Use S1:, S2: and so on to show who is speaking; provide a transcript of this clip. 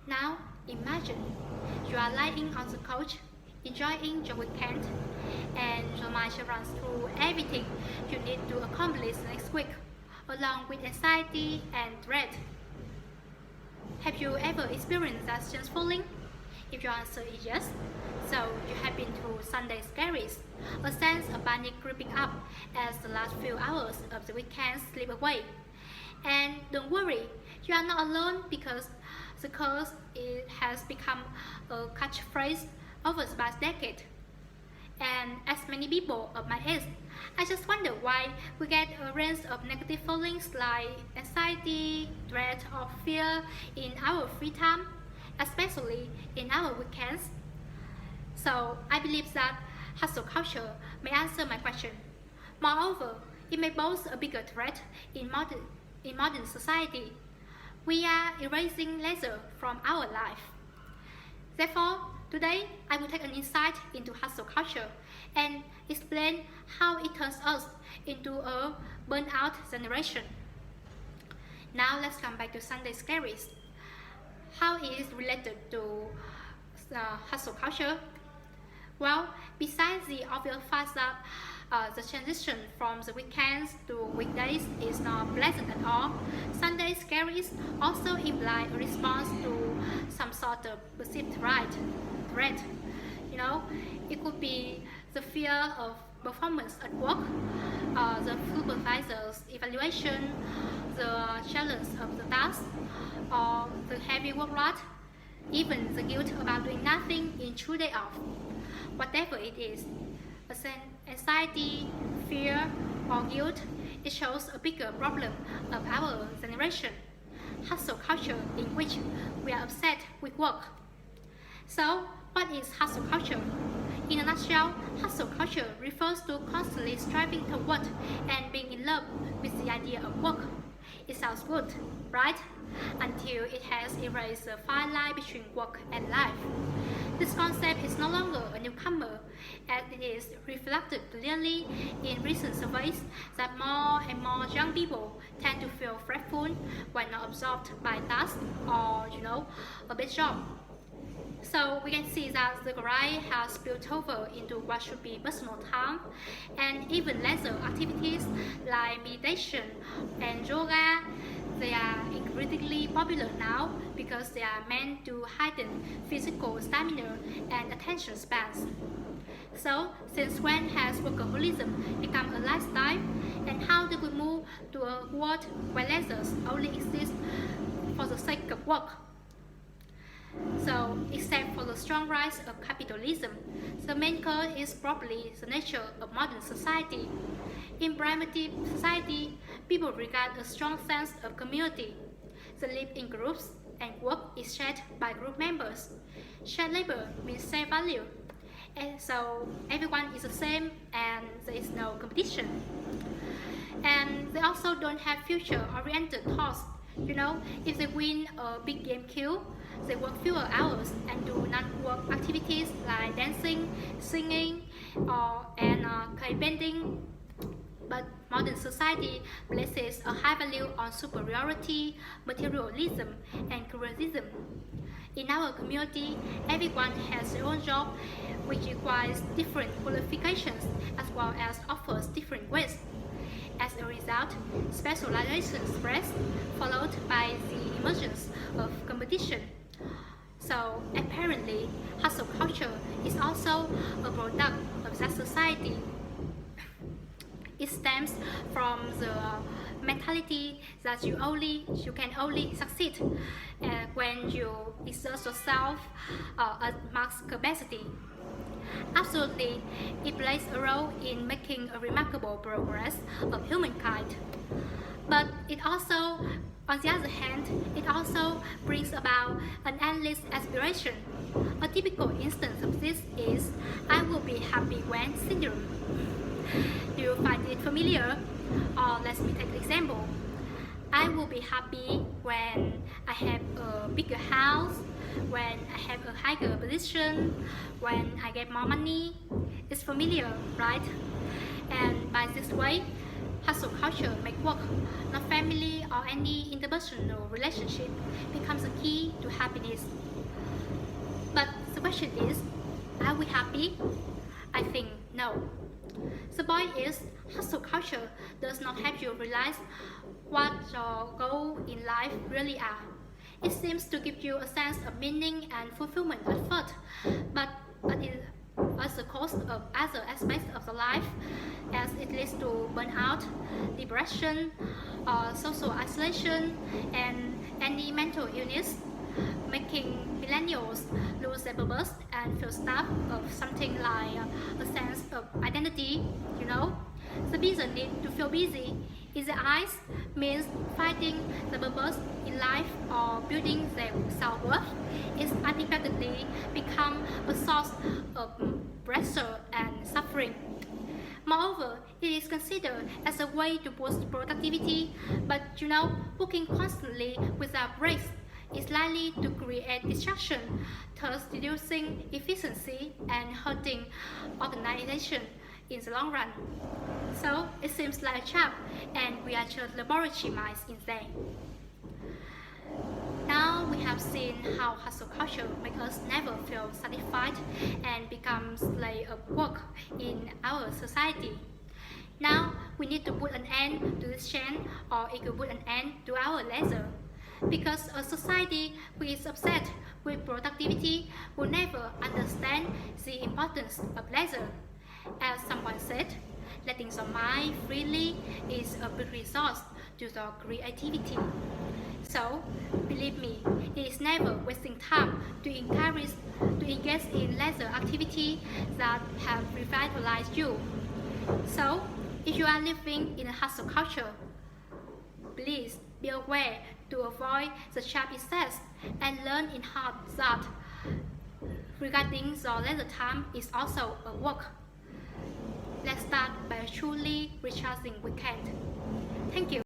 S1: Now, imagine you are lying on the couch, enjoying your weekend, and your mind runs through everything you need to accomplish next week, along with anxiety and dread. Have you ever experienced that strange feeling? If your answer is yes, so you have been through Sunday scaries, a sense of panic creeping up as the last few hours of the weekend slip away. And don't worry, you are not alone because the curse it has become a catchphrase over the past decade. And as many people of my age, I just wonder why we get a range of negative feelings like anxiety, dread, or fear in our free time, especially in our weekends. So I believe that hustle culture may answer my question. Moreover, it may pose a bigger threat in modern society. We are erasing leisure from our life. Therefore, today I will take an insight into hustle culture and explain how it turns us into a burnout generation. Now let's come back to Sunday scaries. How it is related to hustle culture? Well, besides the obvious fact that the transition from the weekends to weekdays is not pleasant at all, Sunday scaries also imply a response to some sort of perceived threat. You know, it could be the fear of performance at work, the supervisor's evaluation, the challenge of the task, or the heavy workload, even the guilt about doing nothing in 2 days off. Whatever it is, anxiety, fear, or guilt, it shows a bigger problem of our generation, hustle culture in which we are upset with work. So, what is hustle culture? In a nutshell, hustle culture refers to constantly striving toward and being in love with the idea of work. It sounds good, right? Until it has erased the fine line between work and life. This concept is no longer a newcomer, as it is reflected clearly in recent surveys that more and more young people tend to feel fretful when not absorbed by tasks or, a big job. So we can see that the grind has spilled over into what should be personal time, and even leisure activities like meditation and yoga. They are increasingly popular now because they are meant to heighten physical stamina and attention spans. So, since when has workaholism become a lifestyle, and how do we move to a world where leisure only exists for the sake of work? So, except for the strong rise of capitalism, the main cause is probably the nature of modern society. In primitive society, people regard a strong sense of community. They live in groups and work is shared by group members. Shared labor means shared value. And so everyone is the same and there is no competition. And they also don't have future-oriented thoughts. If they win a big game kill, they work fewer hours and do non-work activities like dancing, singing, and cave painting. But modern society places a high value on superiority, materialism, and careerism. In our community, everyone has their own job, which requires different qualifications as well as offers different ways. As a result, specialization spreads, followed by the emergence of competition. So apparently, hustle culture is also a product of that society. It stems from the mentality that you can only succeed when you exert yourself at max capacity. Absolutely, it plays a role in making a remarkable progress of humankind. But on the other hand, it also brings about an endless aspiration. A typical instance of this is "I will be happy when" syndrome. Do you find it familiar? Or let me take an example. I will be happy when I have a bigger house, when I have a higher position, when I get more money. It's familiar, right? And by this way, hustle culture make work, not family or any interpersonal relationship, becomes a key to happiness. happiness. But the question is, are we happy? I think no. The point is, hustle culture does not help you realize what your goals in life really are. It seems to give you a sense of meaning and fulfillment at first, but it at the cost of other aspects of the life, as it leads to burnout, depression, social isolation, and any mental illness, making millennials lose their purpose and feel stuck of something like a sense of identity, you know. The busy need to feel busy in the eyes means finding the purpose in life or building their self-worth is unexpectedly become a source of pressure and suffering. Moreover, it is considered as a way to boost productivity, but working constantly without breaks is likely to create distraction, thus reducing efficiency and hurting organization in the long run. So it seems like a trap, and we are just laboratory mice instead. Now we have seen how hustle culture makes us never feel satisfied and becomes slave of work in our society. Now we need to put an end to this trend, or it could put an end to our leisure. Because a society who is obsessed with productivity will never understand the importance of leisure. As someone said, letting the mind freely is a big resource to the creativity. So, believe me, it is never wasting time to engage in leisure activity that have revitalized you. So, if you are living in a hustle culture, please be aware to avoid the trap it sets and learn in heart that regarding your leisure time is also a work. Let's start by truly recharging weekend. Thank you.